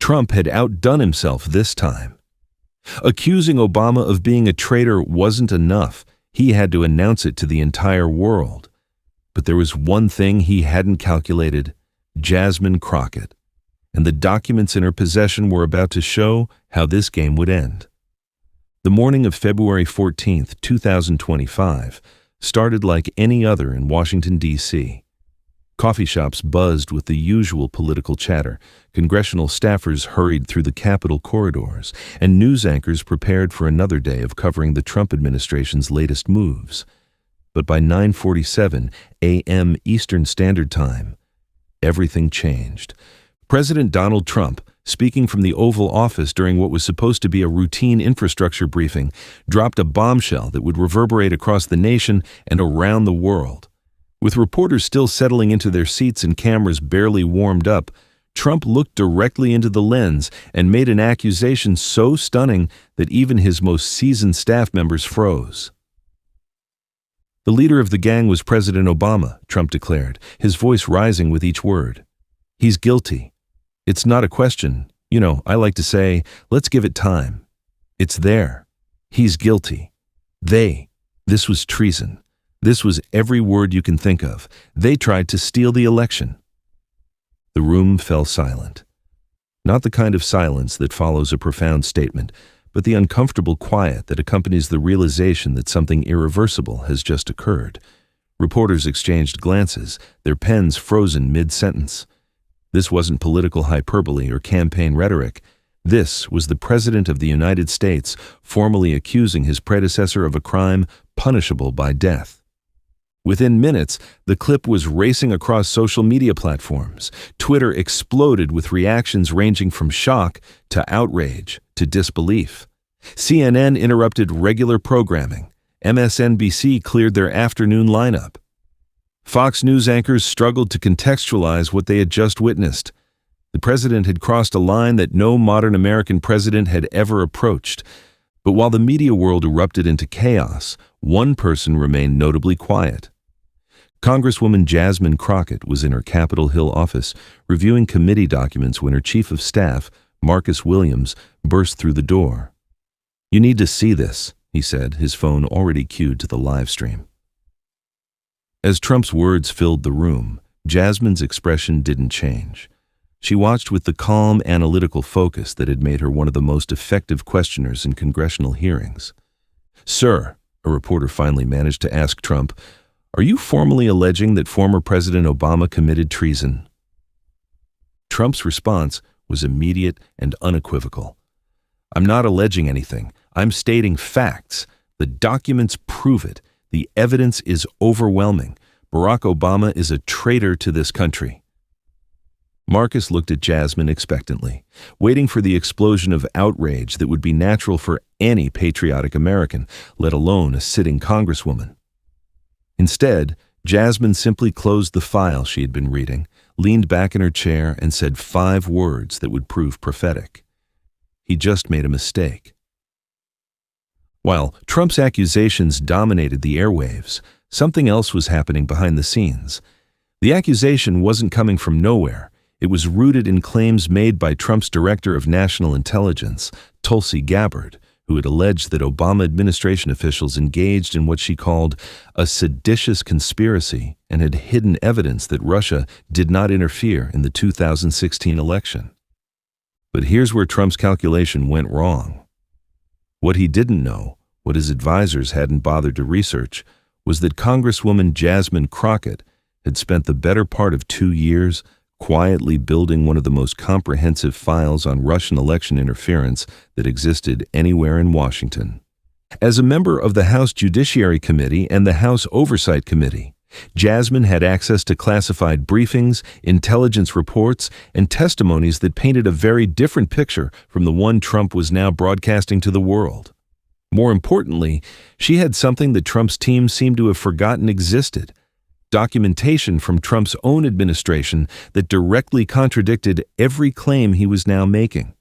Trump had outdone himself this time. Accusing Obama of being a traitor wasn't enough. He had to announce it to the entire world. But there was one thing he hadn't calculated: Jasmine Crockett. And the documents in her possession were about to show how this game would end. The morning of February 14, 2025, started like any other in Washington, D.C. Coffee shops buzzed with the usual political chatter, congressional staffers hurried through the Capitol corridors, and news anchors prepared for another day of covering the Trump administration's latest moves. But by 9:47 a.m. Eastern Standard Time, everything changed. President Donald Trump, speaking from the Oval Office during what was supposed to be a routine infrastructure briefing, dropped a bombshell that would reverberate across the nation and around the world. With reporters still settling into their seats and cameras barely warmed up, Trump looked directly into the lens and made an accusation so stunning that even his most seasoned staff members froze. The leader of the gang was President Obama, Trump declared, his voice rising with each word. He's guilty. It's not a question. I like to say, let's give it time. It's there. He's guilty. This was treason. This was every word you can think of. They tried to steal the election. The room fell silent. Not the kind of silence that follows a profound statement, but the uncomfortable quiet that accompanies the realization that something irreversible has just occurred. Reporters exchanged glances, their pens frozen mid-sentence. This wasn't political hyperbole or campaign rhetoric. This was the President of the United States formally accusing his predecessor of a crime punishable by death. Within minutes, the clip was racing across social media platforms. Twitter exploded with reactions ranging from shock to outrage to disbelief. CNN interrupted regular programming. MSNBC cleared their afternoon lineup. Fox News anchors struggled to contextualize what they had just witnessed. The president had crossed a line that no modern American president had ever approached. But while the media world erupted into chaos, one person remained notably quiet. Congresswoman Jasmine Crockett was in her Capitol Hill office reviewing committee documents when her chief of staff, Marcus Williams, burst through the door. "You need to see this," he said, his phone already cued to the live stream. As Trump's words filled the room, Jasmine's expression didn't change. She watched with the calm, analytical focus that had made her one of the most effective questioners in congressional hearings. "Sir," a reporter finally managed to ask Trump, "are you formally alleging that former President Obama committed treason?" Trump's response was immediate and unequivocal. "I'm not alleging anything. I'm stating facts. The documents prove it. The evidence is overwhelming. Barack Obama is a traitor to this country." Marcus looked at Jasmine expectantly, waiting for the explosion of outrage that would be natural for any patriotic American, let alone a sitting congresswoman. Instead, Jasmine simply closed the file she had been reading, leaned back in her chair, and said 5 words that would prove prophetic. He just made a mistake. While Trump's accusations dominated the airwaves, something else was happening behind the scenes. The accusation wasn't coming from nowhere. It was rooted in claims made by Trump's Director of National Intelligence, Tulsi Gabbard, who had alleged that Obama administration officials engaged in what she called a seditious conspiracy and had hidden evidence that Russia did not interfere in the 2016 election. But here's where Trump's calculation went wrong. What he didn't know, what his advisors hadn't bothered to research, was that Congresswoman Jasmine Crockett had spent the better part of 2 years quietly building one of the most comprehensive files on Russian election interference that existed anywhere in Washington. As a member of the House Judiciary Committee and the House Oversight Committee, Jasmine had access to classified briefings, intelligence reports, and testimonies that painted a very different picture from the one Trump was now broadcasting to the world. More importantly, she had something that Trump's team seemed to have forgotten existed: documentation from Trump's own administration that directly contradicted every claim he was now making.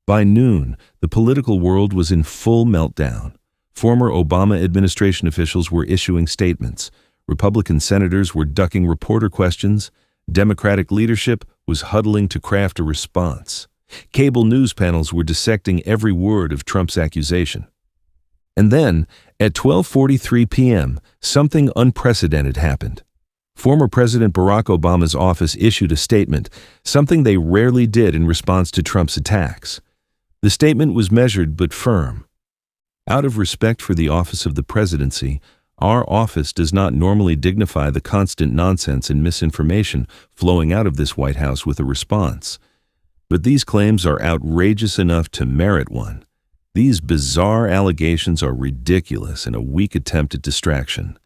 By noon, the political world was in full meltdown. Former Obama administration officials were issuing statements. Republican senators were ducking reporter questions. Democratic leadership was huddling to craft a response. Cable news panels were dissecting every word of Trump's accusation. And then, at 12:43 p.m., something unprecedented happened. Former President Barack Obama's office issued a statement, something they rarely did in response to Trump's attacks. The statement was measured but firm. Out of respect for the office of the presidency, our office does not normally dignify the constant nonsense and misinformation flowing out of this White House with a response. But these claims are outrageous enough to merit one. These bizarre allegations are ridiculous and a weak attempt at distraction.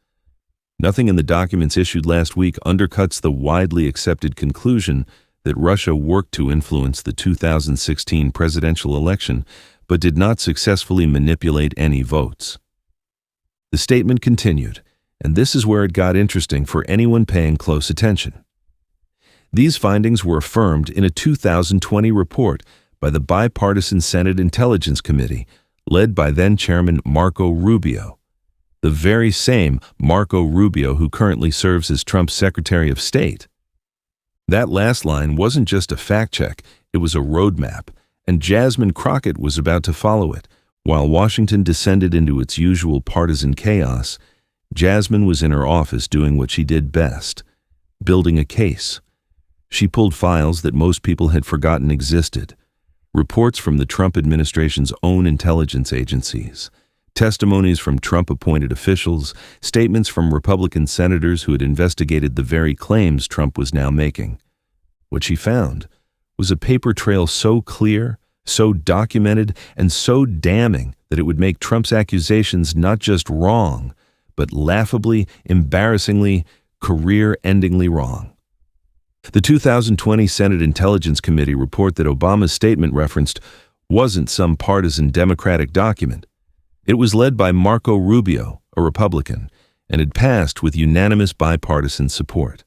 Nothing in the documents issued last week undercuts the widely accepted conclusion that Russia worked to influence the 2016 presidential election, but did not successfully manipulate any votes. The statement continued, and this is where it got interesting for anyone paying close attention. These findings were affirmed in a 2020 report by the bipartisan Senate Intelligence Committee, led by then-Chairman Marco Rubio, the very same Marco Rubio who currently serves as Trump's Secretary of State. That last line wasn't just a fact-check, it was a roadmap, and Jasmine Crockett was about to follow it. While Washington descended into its usual partisan chaos, Jasmine was in her office doing what she did best, building a case. She pulled files that most people had forgotten existed, reports from the Trump administration's own intelligence agencies, testimonies from Trump-appointed officials, statements from Republican senators who had investigated the very claims Trump was now making. What she found was a paper trail so clear, so documented, and so damning that it would make Trump's accusations not just wrong, but laughably, embarrassingly, career-endingly wrong. The 2020 Senate Intelligence Committee report that Obama's statement referenced wasn't some partisan Democratic document. It was led by Marco Rubio, a Republican, and had passed with unanimous bipartisan support.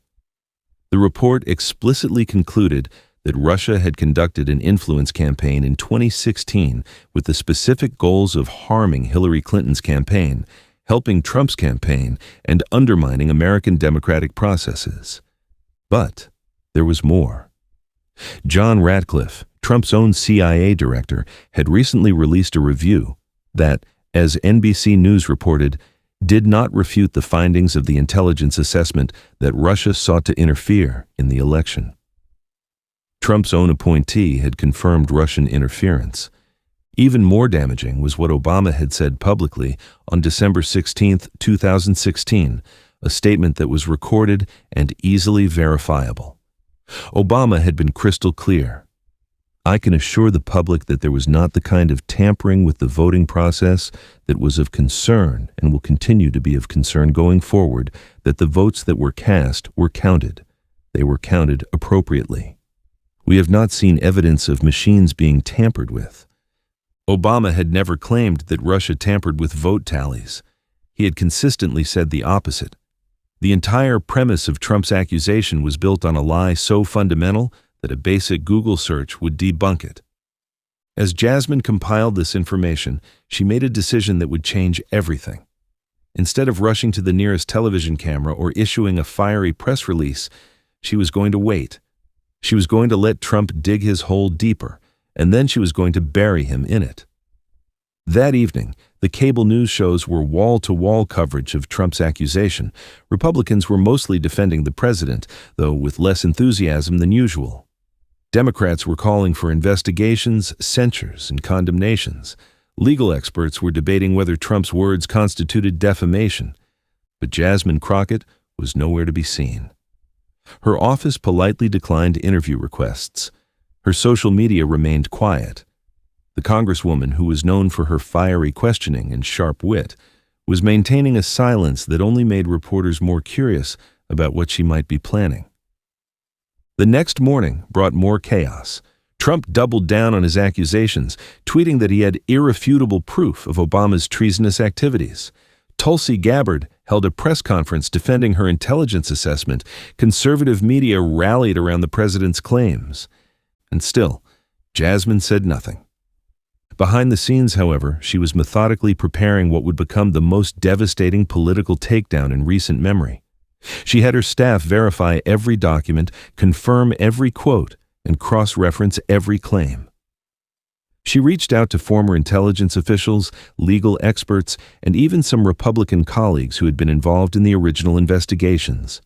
The report explicitly concluded that Russia had conducted an influence campaign in 2016 with the specific goals of harming Hillary Clinton's campaign, helping Trump's campaign, and undermining American democratic processes. But there was more. John Ratcliffe, Trump's own CIA director, had recently released a review that, as NBC News reported, did not refute the findings of the intelligence assessment that Russia sought to interfere in the election. Trump's own appointee had confirmed Russian interference. Even more damaging was what Obama had said publicly on December 16, 2016, a statement that was recorded and easily verifiable. Obama had been crystal clear. I can assure the public that there was not the kind of tampering with the voting process that was of concern and will continue to be of concern going forward, that the votes that were cast were counted. They were counted appropriately. We have not seen evidence of machines being tampered with. Obama had never claimed that Russia tampered with vote tallies. He had consistently said the opposite. The entire premise of Trump's accusation was built on a lie so fundamental that a basic Google search would debunk it. As Jasmine compiled this information, she made a decision that would change everything. Instead of rushing to the nearest television camera or issuing a fiery press release, she was going to wait. She was going to let Trump dig his hole deeper, and then she was going to bury him in it. That evening, the cable news shows were wall-to-wall coverage of Trump's accusation. Republicans were mostly defending the president, though with less enthusiasm than usual. Democrats were calling for investigations, censures, and condemnations. Legal experts were debating whether Trump's words constituted defamation. But Jasmine Crockett was nowhere to be seen. Her office politely declined interview requests. Her social media remained quiet. The Congresswoman, who was known for her fiery questioning and sharp wit, was maintaining a silence that only made reporters more curious about what she might be planning. The next morning brought more chaos. Trump doubled down on his accusations, tweeting that he had irrefutable proof of Obama's treasonous activities. Tulsi Gabbard held a press conference defending her intelligence assessment. Conservative media rallied around the president's claims. And still, Jasmine said nothing. Behind the scenes, however, she was methodically preparing what would become the most devastating political takedown in recent memory. She had her staff verify every document, confirm every quote, and cross-reference every claim. She reached out to former intelligence officials, legal experts, and even some Republican colleagues who had been involved in the original investigations.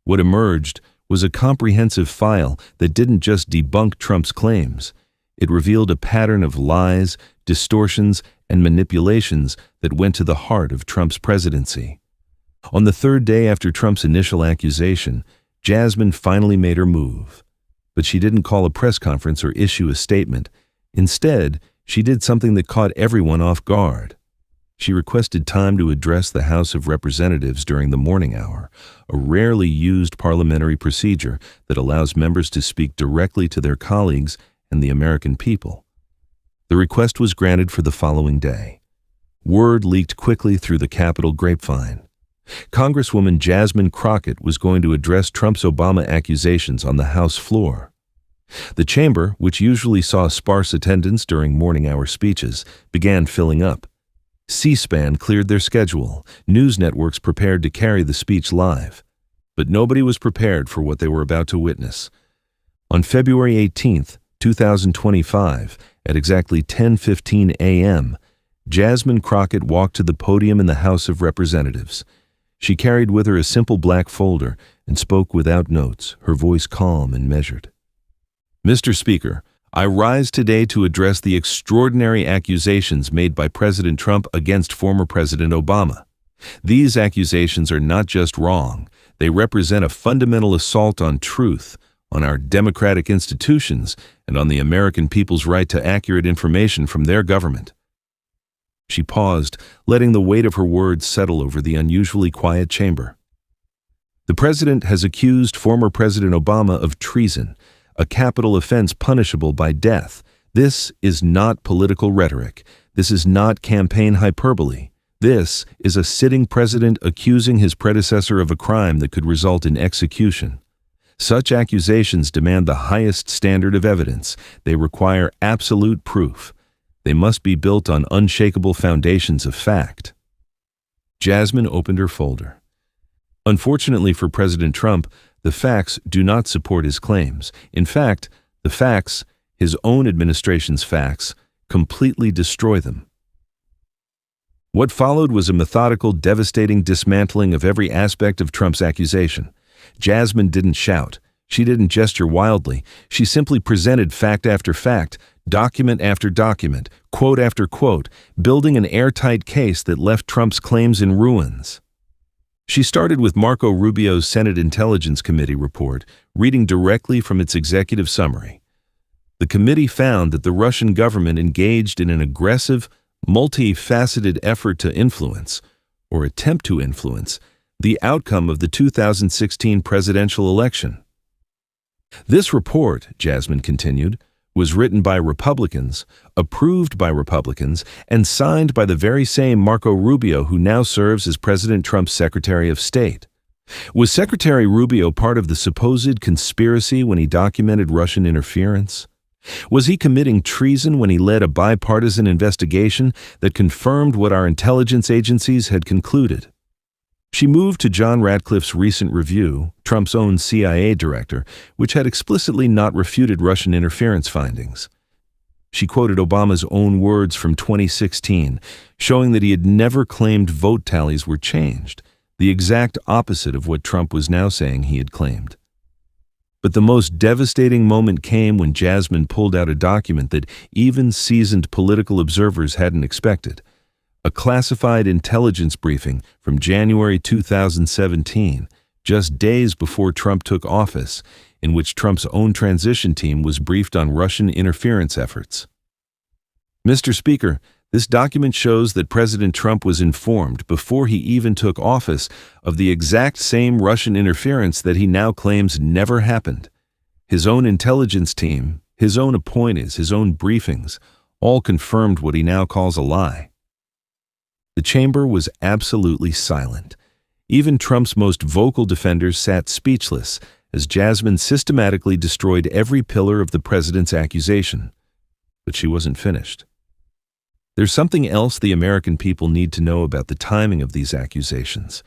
What emerged was a comprehensive file that didn't just debunk Trump's claims. It revealed a pattern of lies, distortions, and manipulations that went to the heart of Trump's presidency. On the third day after Trump's initial accusation, Jasmine finally made her move. But she didn't call a press conference or issue a statement. Instead, she did something that caught everyone off guard. She requested time to address the House of Representatives during the morning hour, a rarely used parliamentary procedure that allows members to speak directly to their colleagues and the American people. The request was granted for the following day. Word leaked quickly through the Capitol grapevine. Congresswoman Jasmine Crockett was going to address Trump's Obama accusations on the House floor. The chamber, which usually saw sparse attendance during morning hour speeches, began filling up. C-SPAN cleared their schedule. News networks prepared to carry the speech live. But nobody was prepared for what they were about to witness. On February 18, 2025, at exactly 10:15 a.m., Jasmine Crockett walked to the podium in the House of Representatives. She carried with her a simple black folder and spoke without notes, her voice calm and measured. Mr. Speaker, I rise today to address the extraordinary accusations made by President Trump against former President Obama. These accusations are not just wrong, they represent a fundamental assault on truth, on our democratic institutions, and on the American people's right to accurate information from their government. She paused, letting the weight of her words settle over the unusually quiet chamber. The president has accused former President Obama of treason, a capital offense punishable by death. This is not political rhetoric. This is not campaign hyperbole. This is a sitting president accusing his predecessor of a crime that could result in execution. Such accusations demand the highest standard of evidence. They require absolute proof. They must be built on unshakable foundations of fact. Jasmine opened her folder. Unfortunately for President Trump, the facts do not support his claims. In fact, the facts, his own administration's facts, completely destroy them. What followed was a methodical, devastating dismantling of every aspect of Trump's accusation. Jasmine didn't shout. She didn't gesture wildly. She simply presented fact after fact, document after document, quote after quote, building an airtight case that left Trump's claims in ruins. She started with Marco Rubio's Senate Intelligence Committee report, reading directly from its executive summary. The committee found that the Russian government engaged in an aggressive, multifaceted effort to influence, or attempt to influence, the outcome of the 2016 presidential election. This report, Jasmine continued, was written by Republicans, approved by Republicans, and signed by the very same Marco Rubio who now serves as President Trump's Secretary of State. Was Secretary Rubio part of the supposed conspiracy when he documented Russian interference? Was he committing treason when he led a bipartisan investigation that confirmed what our intelligence agencies had concluded? She moved to John Ratcliffe's recent review, Trump's own CIA director, which had explicitly not refuted Russian interference findings. She quoted Obama's own words from 2016, showing that he had never claimed vote tallies were changed, the exact opposite of what Trump was now saying he had claimed. But the most devastating moment came when Jasmine pulled out a document that even seasoned political observers hadn't expected. A classified intelligence briefing from January 2017, just days before Trump took office, in which Trump's own transition team was briefed on Russian interference efforts. Mr. Speaker, this document shows that President Trump was informed before he even took office of the exact same Russian interference that he now claims never happened. His own intelligence team, his own appointees, his own briefings, all confirmed what he now calls a lie. The chamber was absolutely silent. Even Trump's most vocal defenders sat speechless as Jasmine systematically destroyed every pillar of the president's accusation. But she wasn't finished. There's something else the American people need to know about the timing of these accusations.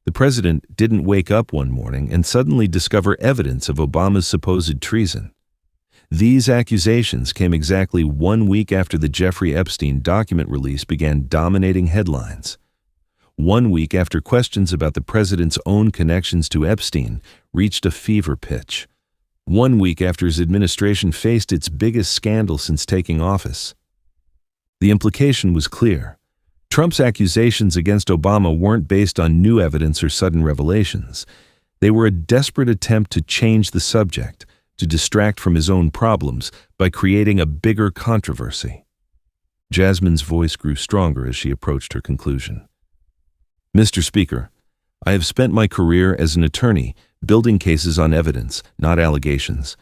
The president didn't wake up one morning and suddenly discover evidence of Obama's supposed treason. These accusations came exactly 1 week after the Jeffrey Epstein document release began dominating headlines. 1 week after questions about the president's own connections to Epstein reached a fever pitch. 1 week after his administration faced its biggest scandal since taking office. The implication was clear. Trump's accusations against Obama weren't based on new evidence or sudden revelations. They were a desperate attempt to change the subject, to distract from his own problems by creating a bigger controversy. Jasmine's voice grew stronger as she approached her conclusion. Mr. Speaker, I have spent my career as an attorney building cases on evidence, not allegations.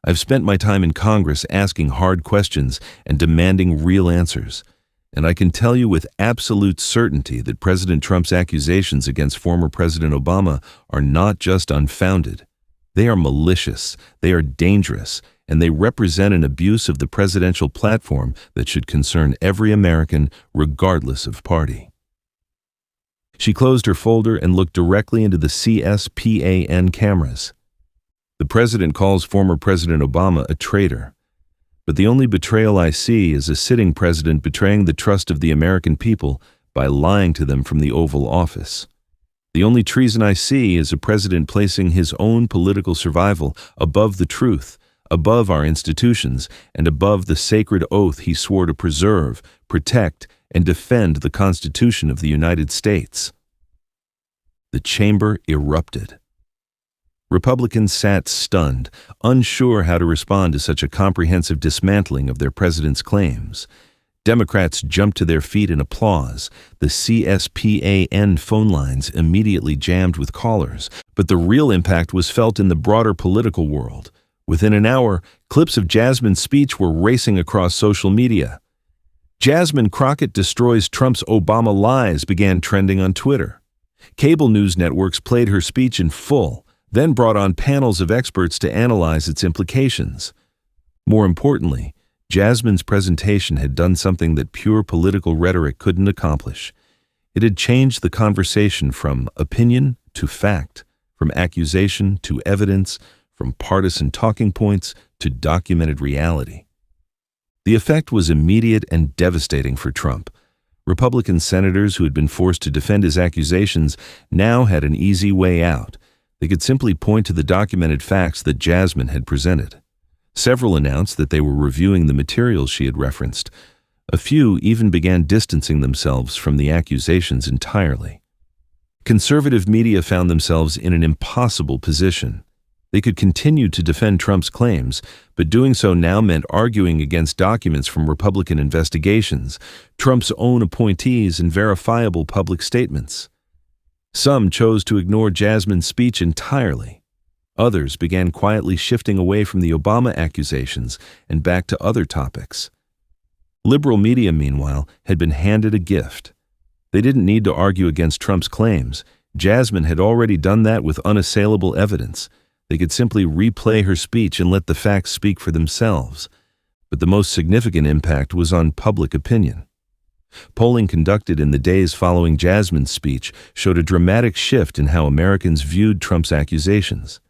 I've spent my time in Congress asking hard questions and demanding real answers. And I can tell you with absolute certainty that President Trump's accusations against former President Obama are not just unfounded. They are malicious, they are dangerous, and they represent an abuse of the presidential platform that should concern every American, regardless of party. She closed her folder and looked directly into the CSPAN cameras. The president calls former President Obama a traitor. But the only betrayal I see is a sitting president betraying the trust of the American people by lying to them from the Oval Office. The only treason I see is a president placing his own political survival above the truth, above our institutions, and above the sacred oath he swore to preserve, protect, and defend the Constitution of the United States. The chamber erupted. Republicans sat stunned, unsure how to respond to such a comprehensive dismantling of their president's claims. Democrats jumped to their feet in applause. The CSPAN phone lines immediately jammed with callers, but the real impact was felt in the broader political world. Within an hour, clips of Jasmine's speech were racing across social media. Jasmine Crockett destroys Trump's Obama lies began trending on Twitter. Cable news networks played her speech in full, then brought on panels of experts to analyze its implications. More importantly, Jasmine's presentation had done something that pure political rhetoric couldn't accomplish. It had changed the conversation from opinion to fact, from accusation to evidence, from partisan talking points to documented reality. The effect was immediate and devastating for Trump. Republican senators who had been forced to defend his accusations now had an easy way out. They could simply point to the documented facts that Jasmine had presented. Several announced that they were reviewing the materials she had referenced. A few even began distancing themselves from the accusations entirely. Conservative media found themselves in an impossible position. They could continue to defend Trump's claims, but doing so now meant arguing against documents from Republican investigations, Trump's own appointees, and verifiable public statements. Some chose to ignore Jasmine's speech entirely. Others began quietly shifting away from the Obama accusations and back to other topics. Liberal media, meanwhile, had been handed a gift. They didn't need to argue against Trump's claims. Jasmine had already done that with unassailable evidence. They could simply replay her speech and let the facts speak for themselves. But the most significant impact was on public opinion. Polling conducted in the days following Jasmine's speech showed a dramatic shift in how Americans viewed Trump's accusations.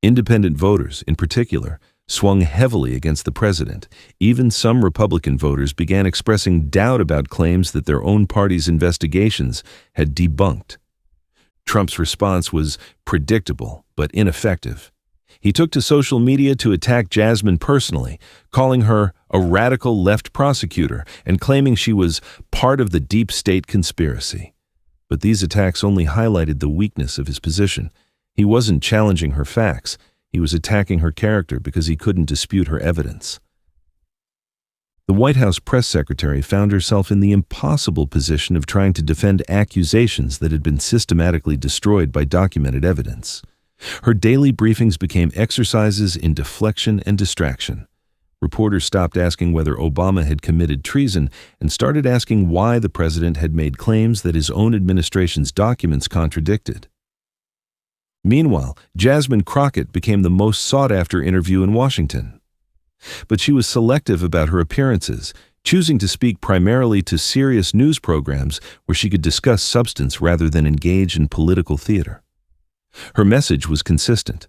Independent voters, in particular, swung heavily against the president. Even some Republican voters began expressing doubt about claims that their own party's investigations had debunked. Trump's response was predictable but ineffective. He took to social media to attack Jasmine personally, calling her a radical left prosecutor and claiming she was part of the deep state conspiracy. But these attacks only highlighted the weakness of his position. He wasn't challenging her facts. He was attacking her character because he couldn't dispute her evidence. The White House press secretary found herself in the impossible position of trying to defend accusations that had been systematically destroyed by documented evidence. Her daily briefings became exercises in deflection and distraction. Reporters stopped asking whether Obama had committed treason and started asking why the president had made claims that his own administration's documents contradicted. Meanwhile, Jasmine Crockett became the most sought-after interview in Washington. But she was selective about her appearances, choosing to speak primarily to serious news programs where she could discuss substance rather than engage in political theater. Her message was consistent.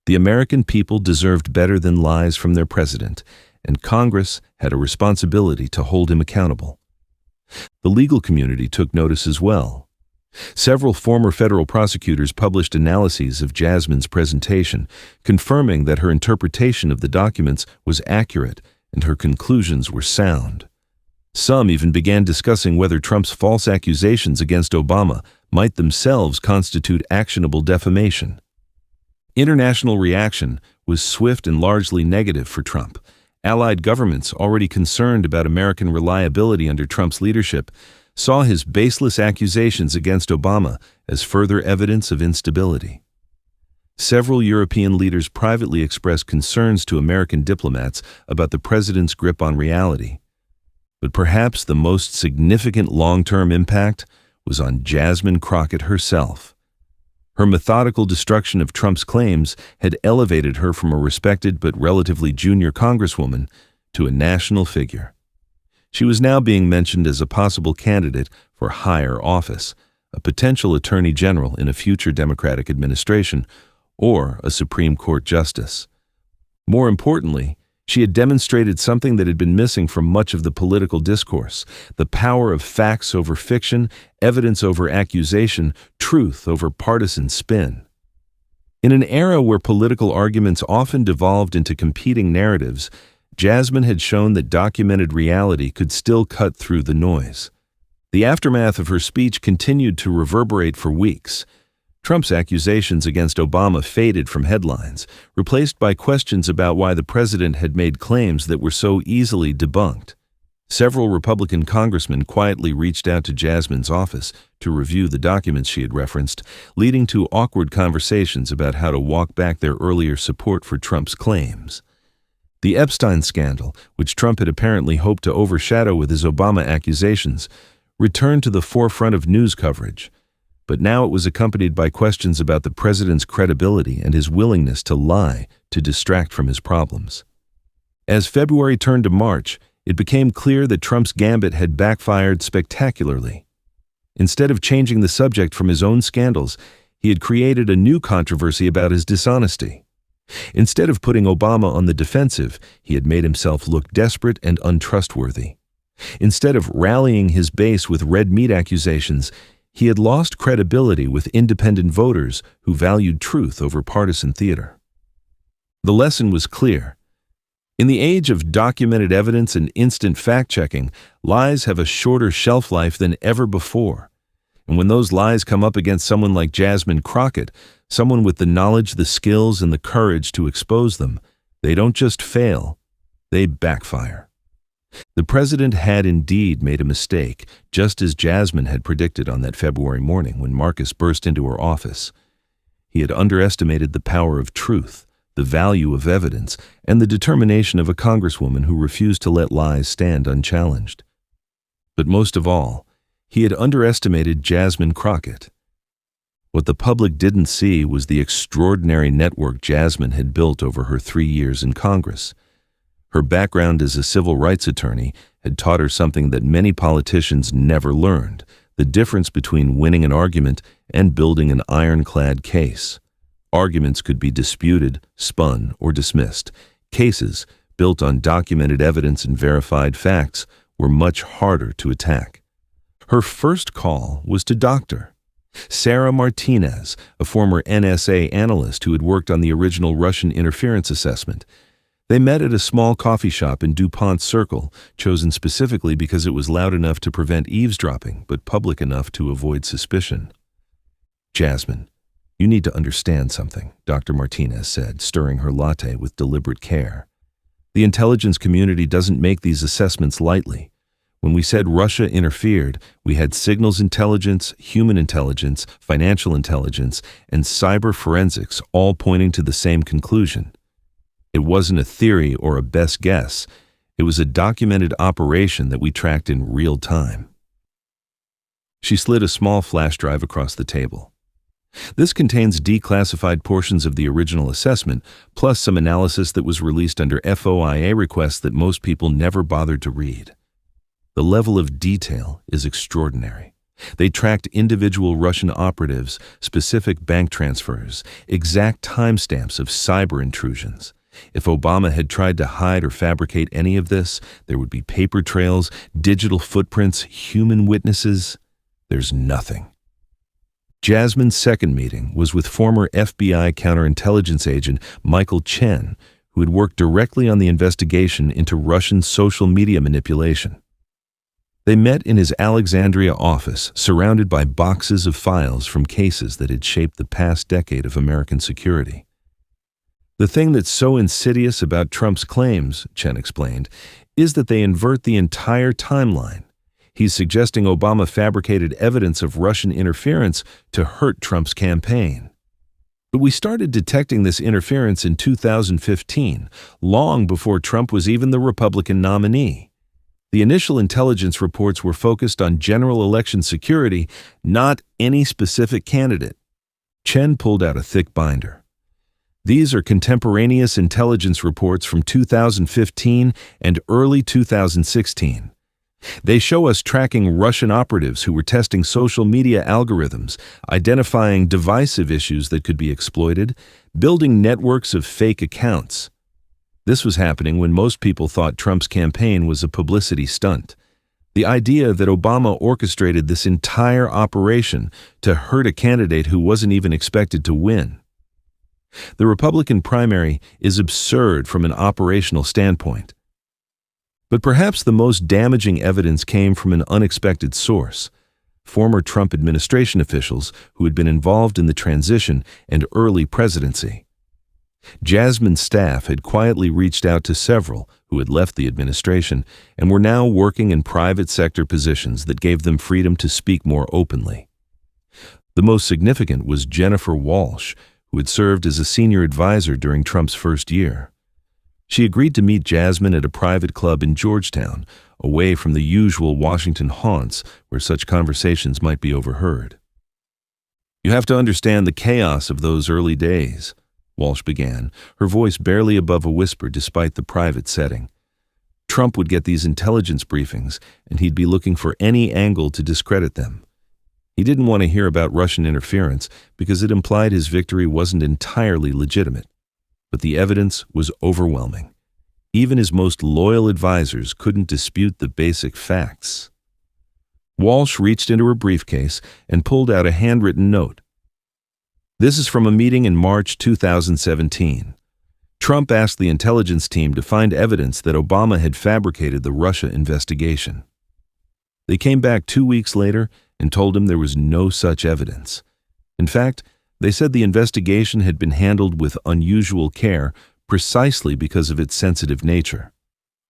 The American people deserved better than lies from their president, and Congress had a responsibility to hold him accountable. The legal community took notice as well. Several former federal prosecutors published analyses of Jasmine's presentation, confirming that her interpretation of the documents was accurate and her conclusions were sound. Some even began discussing whether Trump's false accusations against Obama might themselves constitute actionable defamation. International reaction was swift and largely negative for Trump. Allied governments, already concerned about American reliability under Trump's leadership, saw his baseless accusations against Obama as further evidence of instability. Several European leaders privately expressed concerns to American diplomats about the president's grip on reality. But perhaps the most significant long-term impact was on Jasmine Crockett herself. Her methodical destruction of Trump's claims had elevated her from a respected but relatively junior congresswoman to a national figure. She was now being mentioned as a possible candidate for higher office, a potential attorney general in a future Democratic administration, or a Supreme Court justice. More importantly, she had demonstrated something that had been missing from much of the political discourse: the power of facts over fiction, evidence over accusation, truth over partisan spin. In an era where political arguments often devolved into competing narratives, Jasmine had shown that documented reality could still cut through the noise. The aftermath of her speech continued to reverberate for weeks. Trump's accusations against Obama faded from headlines, replaced by questions about why the president had made claims that were so easily debunked. Several Republican congressmen quietly reached out to Jasmine's office to review the documents she had referenced, leading to awkward conversations about how to walk back their earlier support for Trump's claims. The Epstein scandal, which Trump had apparently hoped to overshadow with his Obama accusations, returned to the forefront of news coverage. But now it was accompanied by questions about the president's credibility and his willingness to lie to distract from his problems. As February turned to March, it became clear that Trump's gambit had backfired spectacularly. Instead of changing the subject from his own scandals, he had created a new controversy about his dishonesty. Instead of putting Obama on the defensive, he had made himself look desperate and untrustworthy. Instead of rallying his base with red meat accusations, he had lost credibility with independent voters who valued truth over partisan theater. The lesson was clear. In the age of documented evidence and instant fact-checking, lies have a shorter shelf life than ever before. And when those lies come up against someone like Jasmine Crockett, someone with the knowledge, the skills, and the courage to expose them, they don't just fail, they backfire. The president had indeed made a mistake, just as Jasmine had predicted on that February morning when Marcus burst into her office. He had underestimated the power of truth, the value of evidence, and the determination of a congresswoman who refused to let lies stand unchallenged. But most of all, he had underestimated Jasmine Crockett. What the public didn't see was the extraordinary network Jasmine had built over her 3 years in Congress. Her background as a civil rights attorney had taught her something that many politicians never learned: the difference between winning an argument and building an ironclad case. Arguments could be disputed, spun, or dismissed. Cases, built on documented evidence and verified facts, were much harder to attack. Her first call was to Dr. Sarah Martinez, a former NSA analyst who had worked on the original Russian interference assessment. They met at a small coffee shop in DuPont Circle, chosen specifically because it was loud enough to prevent eavesdropping, but public enough to avoid suspicion. "Jasmine, you need to understand something," Dr. Martinez said, stirring her latte with deliberate care. "The intelligence community doesn't make these assessments lightly. When we said Russia interfered, we had signals intelligence, human intelligence, financial intelligence, and cyber forensics all pointing to the same conclusion. It wasn't a theory or a best guess. It was a documented operation that we tracked in real time." She slid a small flash drive across the table. "This contains declassified portions of the original assessment, plus some analysis that was released under FOIA requests that most people never bothered to read. The level of detail is extraordinary. They tracked individual Russian operatives, specific bank transfers, exact timestamps of cyber intrusions. If Obama had tried to hide or fabricate any of this, there would be paper trails, digital footprints, human witnesses. There's nothing. Jasmine's second meeting was with former FBI counterintelligence agent Michael Chen, who had worked directly on the investigation into Russian social media manipulation. They met in his Alexandria office, surrounded by boxes of files from cases that had shaped the past decade of American security. The thing that's so insidious about Trump's claims, Chen explained, is that they invert the entire timeline. He's suggesting Obama fabricated evidence of Russian interference to hurt Trump's campaign. But we started detecting this interference in 2015, long before Trump was even the Republican nominee. The initial intelligence reports were focused on general election security, not any specific candidate. Chen pulled out a thick binder. These are contemporaneous intelligence reports from 2015 and early 2016. They show us tracking Russian operatives who were testing social media algorithms, identifying divisive issues that could be exploited, building networks of fake accounts. This was happening when most people thought Trump's campaign was a publicity stunt. The idea that Obama orchestrated this entire operation to hurt a candidate who wasn't even expected to win. The Republican primary is absurd from an operational standpoint. But perhaps the most damaging evidence came from an unexpected source: former Trump administration officials who had been involved in the transition and early presidency. Jasmine's staff had quietly reached out to several who had left the administration and were now working in private sector positions that gave them freedom to speak more openly. The most significant was Jennifer Walsh, who had served as a senior advisor during Trump's first year. She agreed to meet Jasmine at a private club in Georgetown, away from the usual Washington haunts where such conversations might be overheard. "You have to understand the chaos of those early days," Walsh began, her voice barely above a whisper despite the private setting. Trump would get these intelligence briefings, and he'd be looking for any angle to discredit them. He didn't want to hear about Russian interference because it implied his victory wasn't entirely legitimate. But the evidence was overwhelming. Even his most loyal advisors couldn't dispute the basic facts. Walsh reached into her briefcase and pulled out a handwritten note. "This is from a meeting in March 2017. Trump asked the intelligence team to find evidence that Obama had fabricated the Russia investigation. They came back 2 weeks later and told him there was no such evidence. In fact, they said the investigation had been handled with unusual care precisely because of its sensitive nature.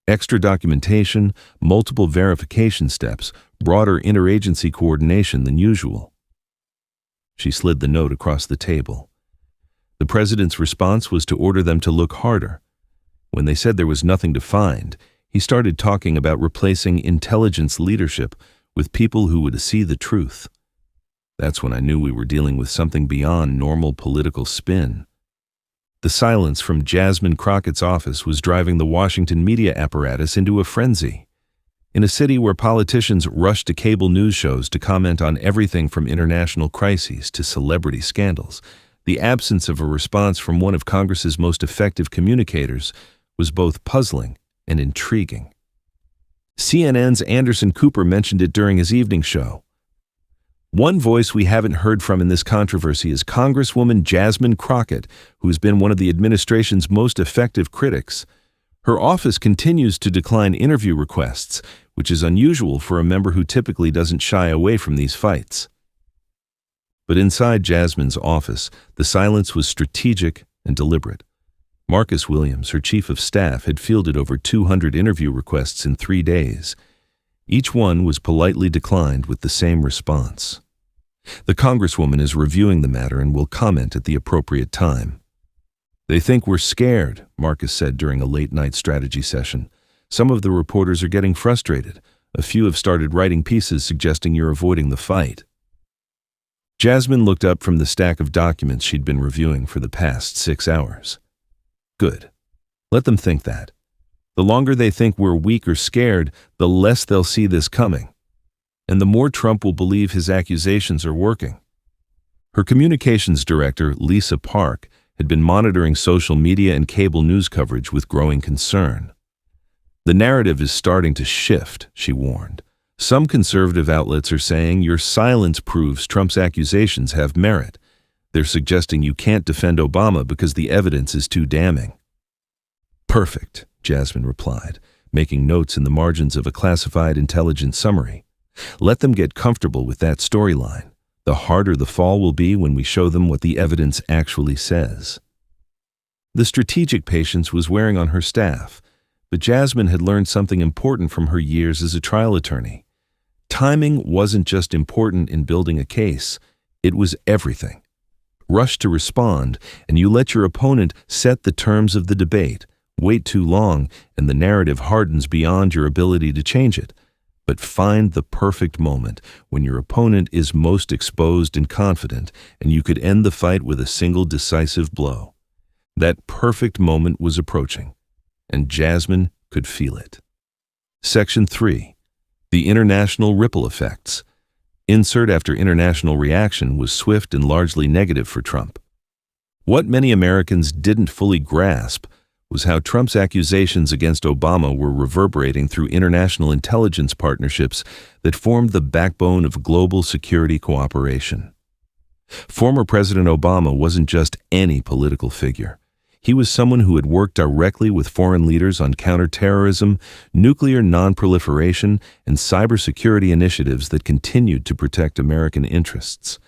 Extra documentation, multiple verification steps, broader interagency coordination than usual." She slid the note across the table. The president's response was to order them to look harder. When they said there was nothing to find, he started talking about replacing intelligence leadership with people who would see the truth. That's when I knew we were dealing with something beyond normal political spin. The silence from Jasmine Crockett's office was driving the Washington media apparatus into a frenzy. In a city where politicians rushed to cable news shows to comment on everything from international crises to celebrity scandals, the absence of a response from one of Congress's most effective communicators was both puzzling and intriguing. CNN's Anderson Cooper mentioned it during his evening show. "One voice we haven't heard from in this controversy is Congresswoman Jasmine Crockett, who's been one of the administration's most effective critics. Her office continues to decline interview requests, which is unusual for a member who typically doesn't shy away from these fights." But inside Jasmine's office, the silence was strategic and deliberate. Marcus Williams, her chief of staff, had fielded over 200 interview requests in 3 days. Each one was politely declined with the same response. "The Congresswoman is reviewing the matter and will comment at the appropriate time." "They think we're scared," Marcus said during a late-night strategy session. "Some of the reporters are getting frustrated. A few have started writing pieces suggesting you're avoiding the fight." Jasmine looked up from the stack of documents she'd been reviewing for the past 6 hours. "Good. Let them think that. The longer they think we're weak or scared, the less they'll see this coming. and the more Trump will believe his accusations are working. Her communications director, Lisa Park, had been monitoring social media and cable news coverage with growing concern. The narrative is starting to shift, she warned. Some conservative outlets are saying your silence proves Trump's accusations have merit. They're suggesting you can't defend Obama because the evidence is too damning. Perfect, Jasmine replied, making notes in the margins of a classified intelligence summary. Let them get comfortable with that storyline. The harder the fall will be when we show them what the evidence actually says. The strategic patience was wearing on her staff, but Jasmine had learned something important from her years as a trial attorney. Timing wasn't just important in building a case, it was everything. Rush to respond, and you let your opponent set the terms of the debate. Wait too long, and the narrative hardens beyond your ability to change it. But find the perfect moment when your opponent is most exposed and confident, and you could end the fight with a single decisive blow. That perfect moment was approaching, and Jasmine could feel it. Section 3. The International Ripple Effects. Insert after international reaction was swift and largely negative for Trump. What many Americans didn't fully grasp was how Trump's accusations against Obama were reverberating through international intelligence partnerships that formed the backbone of global security cooperation. Former President Obama wasn't just any political figure. He was someone who had worked directly with foreign leaders on counterterrorism, nuclear nonproliferation, and cybersecurity initiatives that continued to protect American interests.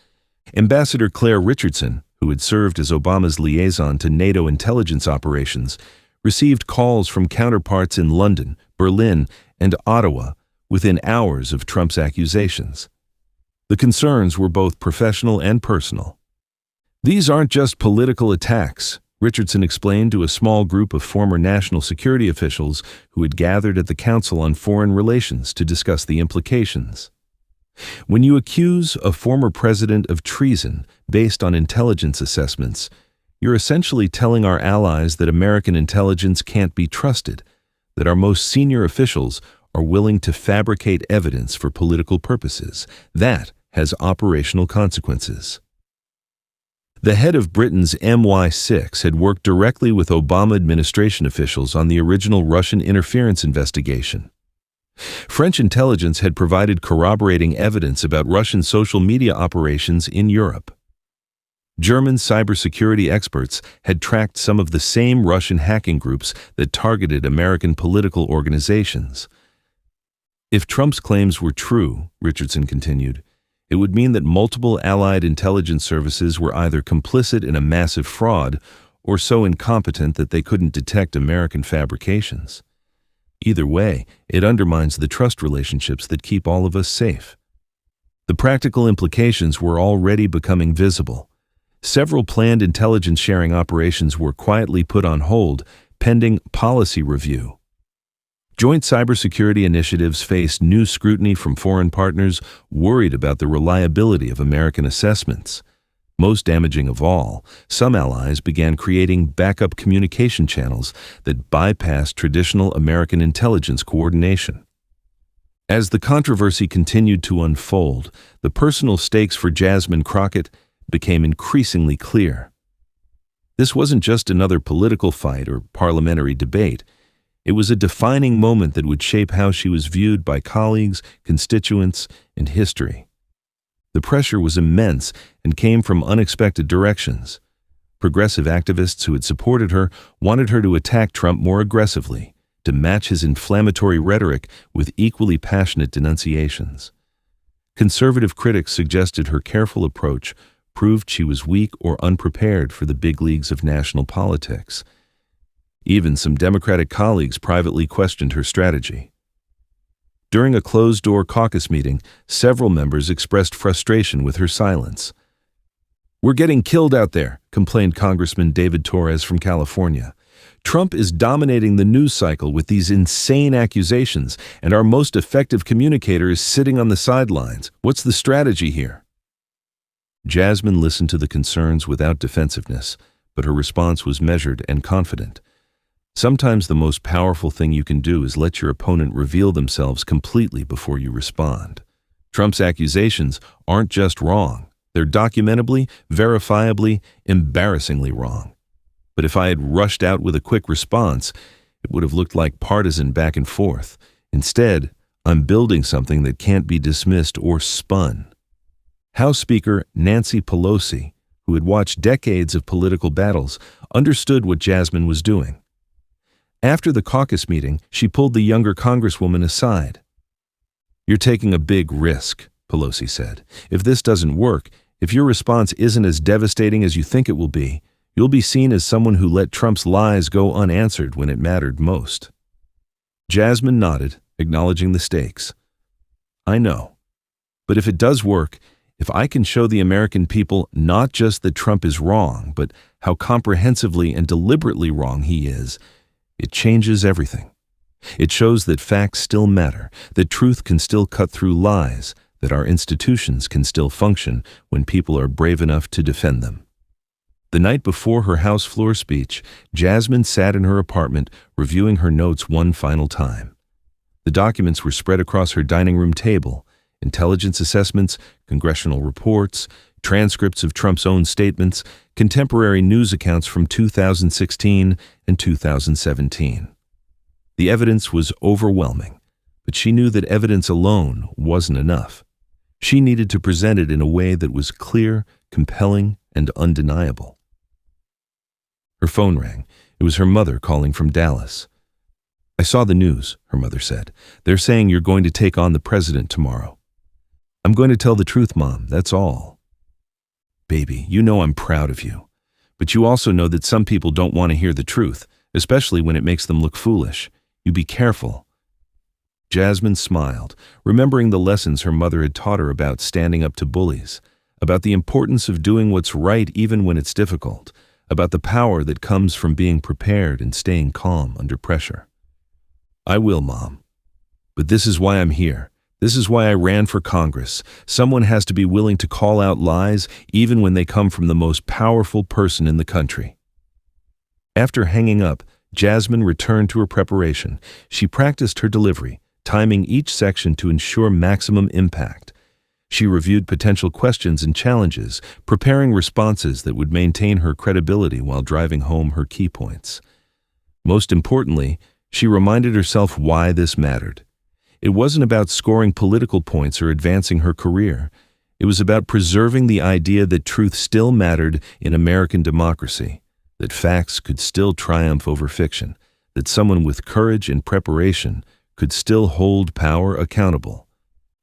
Ambassador Claire Richardson, who had served as Obama's liaison to NATO intelligence operations, received calls from counterparts in London, Berlin, and Ottawa within hours of Trump's accusations. The concerns were both professional and personal. These aren't just political attacks, Richardson explained to a small group of former national security officials who had gathered at the Council on Foreign Relations to discuss the implications. When you accuse a former president of treason based on intelligence assessments, you're essentially telling our allies that American intelligence can't be trusted, that our most senior officials are willing to fabricate evidence for political purposes. That has operational consequences. The head of Britain's MI6 had worked directly with Obama administration officials on the original Russian interference investigation. French intelligence had provided corroborating evidence about Russian social media operations in Europe. German cybersecurity experts had tracked some of the same Russian hacking groups that targeted American political organizations. If Trump's claims were true, Richardson continued, it would mean that multiple allied intelligence services were either complicit in a massive fraud or so incompetent that they couldn't detect American fabrications. Either way, it undermines the trust relationships that keep all of us safe. The practical implications were already becoming visible. Several planned intelligence sharing operations were quietly put on hold, pending policy review. Joint cybersecurity initiatives faced new scrutiny from foreign partners worried about the reliability of American assessments. Most damaging of all, some allies began creating backup communication channels that bypassed traditional American intelligence coordination. As the controversy continued to unfold, the personal stakes for Jasmine Crockett became increasingly clear. This wasn't just another political fight or parliamentary debate. It was a defining moment that would shape how she was viewed by colleagues, constituents, and history. The pressure was immense and came from unexpected directions. Progressive activists who had supported her wanted her to attack Trump more aggressively, to match his inflammatory rhetoric with equally passionate denunciations. Conservative critics suggested her careful approach proved she was weak or unprepared for the big leagues of national politics. Even some Democratic colleagues privately questioned her strategy. During a closed-door caucus meeting, several members expressed frustration with her silence. "We're getting killed out there," complained Congressman David Torres from California. "Trump is dominating the news cycle with these insane accusations, and our most effective communicator is sitting on the sidelines. What's the strategy here?" Jasmine listened to the concerns without defensiveness, but her response was measured and confident. Sometimes the most powerful thing you can do is let your opponent reveal themselves completely before you respond. Trump's accusations aren't just wrong. They're documentably, verifiably, embarrassingly wrong. But if I had rushed out with a quick response, it would have looked like partisan back and forth. Instead, I'm building something that can't be dismissed or spun. House Speaker Nancy Pelosi, who had watched decades of political battles, understood what Jasmine was doing. After the caucus meeting, she pulled the younger Congresswoman aside. "You're taking a big risk," Pelosi said. "If this doesn't work, if your response isn't as devastating as you think it will be, you'll be seen as someone who let Trump's lies go unanswered when it mattered most." Jasmine nodded, acknowledging the stakes. "I know. But if it does work, if I can show the American people not just that Trump is wrong, but how comprehensively and deliberately wrong he is, it changes everything. It shows that facts still matter, that truth can still cut through lies, that our institutions can still function when people are brave enough to defend them." The night before her House floor speech, Jasmine sat in her apartment reviewing her notes one final time. The documents were spread across her dining room table: intelligence assessments, congressional reports, transcripts of Trump's own statements, contemporary news accounts from 2016 and 2017. The evidence was overwhelming, but she knew that evidence alone wasn't enough. She needed to present it in a way that was clear, compelling, and undeniable. Her phone rang. It was her mother calling from Dallas. "I saw the news," her mother said. "They're saying you're going to take on the president tomorrow." "I'm going to tell the truth, Mom, that's all." "Baby, you know I'm proud of you. But you also know that some people don't want to hear the truth, especially when it makes them look foolish. You be careful." Jasmine smiled, remembering the lessons her mother had taught her about standing up to bullies, about the importance of doing what's right even when it's difficult, about the power that comes from being prepared and staying calm under pressure. "I will, Mom. But this is why I'm here. This is why I ran for Congress. Someone has to be willing to call out lies even when they come from the most powerful person in the country." After hanging up, Jasmine returned to her preparation. She practiced her delivery, timing each section to ensure maximum impact. She reviewed potential questions and challenges, preparing responses that would maintain her credibility while driving home her key points. Most importantly, she reminded herself why this mattered. It wasn't about scoring political points or advancing her career. It was about preserving the idea that truth still mattered in American democracy, that facts could still triumph over fiction, that someone with courage and preparation could still hold power accountable.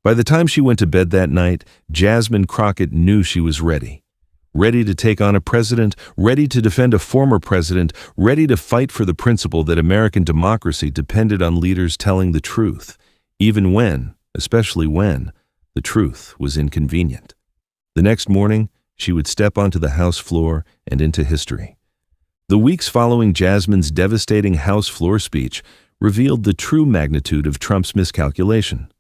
By the time she went to bed that night, Jasmine Crockett knew she was ready. Ready to take on a president, ready to defend a former president, ready to fight for the principle that American democracy depended on leaders telling the truth, even when, especially when, the truth was inconvenient. The next morning, she would step onto the House floor and into history. The weeks following Jasmine's devastating House floor speech revealed the true magnitude of Trump's miscalculation.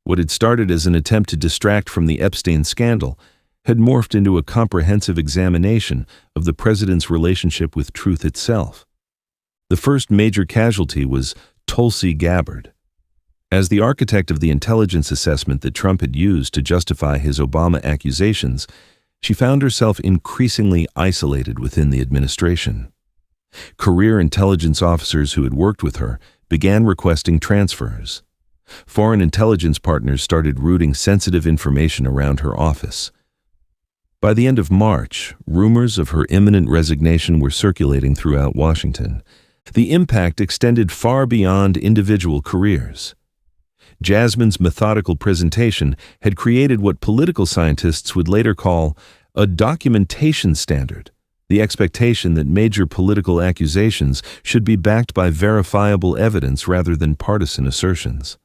What had started as an attempt to distract from the Epstein scandal had morphed into a comprehensive examination of the president's relationship with truth itself. The first major casualty was Tulsi Gabbard. As the architect of the intelligence assessment that Trump had used to justify his Obama accusations, she found herself increasingly isolated within the administration. Career intelligence officers who had worked with her began requesting transfers. Foreign intelligence partners started routing sensitive information around her office. By the end of March, rumors of her imminent resignation were circulating throughout Washington. The impact extended far beyond individual careers. Jasmine's methodical presentation had created what political scientists would later call a documentation standard, the expectation that major political accusations should be backed by verifiable evidence rather than partisan assertions.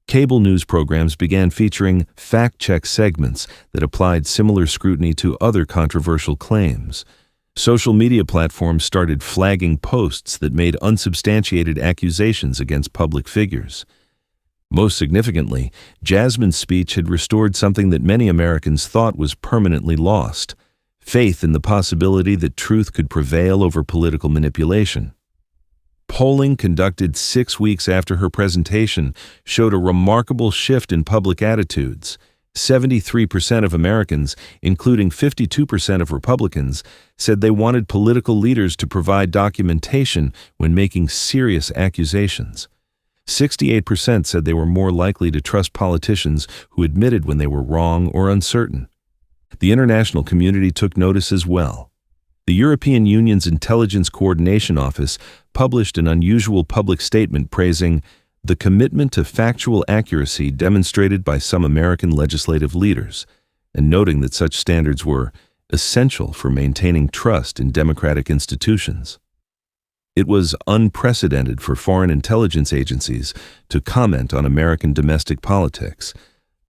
Cable news programs began featuring fact-check segments that applied similar scrutiny to other controversial claims. Social media platforms started flagging posts that made unsubstantiated accusations against public figures. Most significantly, Jasmine's speech had restored something that many Americans thought was permanently lost: faith in the possibility that truth could prevail over political manipulation. Polling conducted 6 weeks after her presentation showed a remarkable shift in public attitudes. 73% of Americans, including 52% of Republicans, said they wanted political leaders to provide documentation when making serious accusations. 68% said they were more likely to trust politicians who admitted when they were wrong or uncertain. The international community took notice as well. The European Union's Intelligence Coordination Office published an unusual public statement praising the commitment to factual accuracy demonstrated by some American legislative leaders, and noting that such standards were essential for maintaining trust in democratic institutions. It was unprecedented for foreign intelligence agencies to comment on American domestic politics,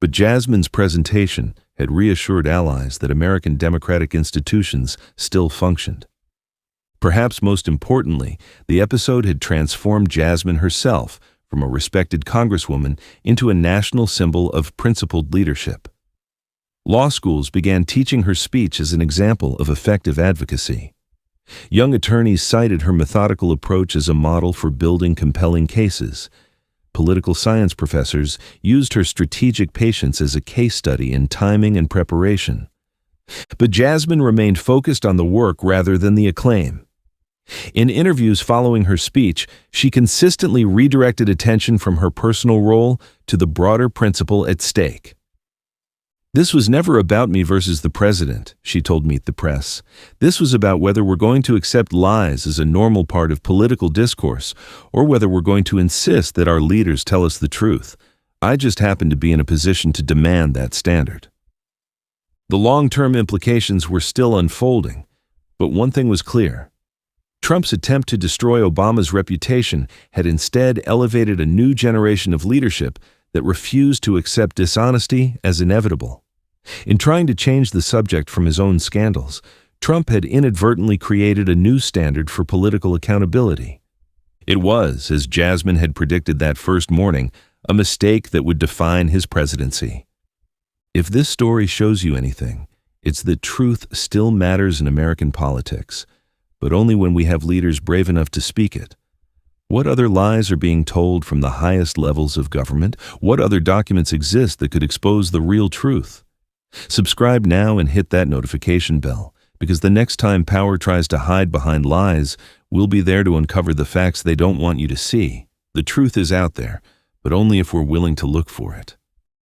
but Jasmine's presentation had reassured allies that American democratic institutions still functioned. Perhaps most importantly, the episode had transformed Jasmine herself from a respected Congresswoman into a national symbol of principled leadership. Law schools began teaching her speech as an example of effective advocacy. Young attorneys cited her methodical approach as a model for building compelling cases. Political science professors used her strategic patience as a case study in timing and preparation. But Jasmine remained focused on the work rather than the acclaim. In interviews following her speech, she consistently redirected attention from her personal role to the broader principle at stake. "This was never about me versus the president," she told Meet the Press. "This was about whether we're going to accept lies as a normal part of political discourse, or whether we're going to insist that our leaders tell us the truth. I just happened to be in a position to demand that standard." The long-term implications were still unfolding, but one thing was clear. Trump's attempt to destroy Obama's reputation had instead elevated a new generation of leadership that refused to accept dishonesty as inevitable. In trying to change the subject from his own scandals, Trump had inadvertently created a new standard for political accountability. It was, as Jasmine had predicted that first morning, a mistake that would define his presidency. If this story shows you anything, it's that truth still matters in American politics, but only when we have leaders brave enough to speak it. What other lies are being told from the highest levels of government? What other documents exist that could expose the real truth? Subscribe now and hit that notification bell, because the next time power tries to hide behind lies, we'll be there to uncover the facts they don't want you to see. The truth is out there, but only if we're willing to look for it.